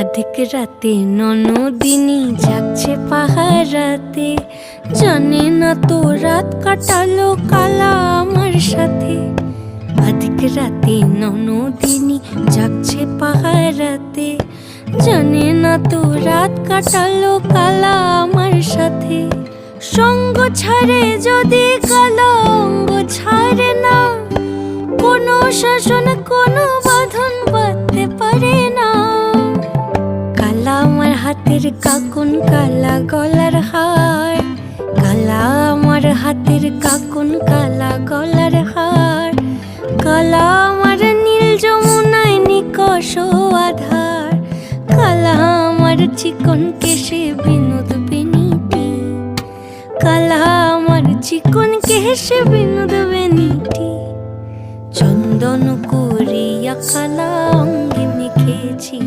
আধিক রাতে ননদিনী যাচ্ছে পাহারাতে, জানে না তো রাত কাটালো কালা আমার সাথে। আধিক রাতে ননদিনী যাচ্ছে পাহারাতে, জানে না তো রাত কাটালো কালা আমার সাথে। সঙ্গ ছাড়ে যদি কালা অঙ্গ ছাড়ে না, কোনো শাসন কোনো বাঁধন বাঁধতে পারে না। কালা আমার হাতের কাকুন কালা গলার হার, কালা আমার হাতের কাকুন কালা গলার হার। কালা আমার নীল যমুনায় নিকষ আধার, কালা আমার চিকন কেশে বিনোদ বেনিটি। কালা আমার চিকন কেশে বিনোদ বেনিটি। চন্দন করিয়া কালা অঙ্গে মেখেছি।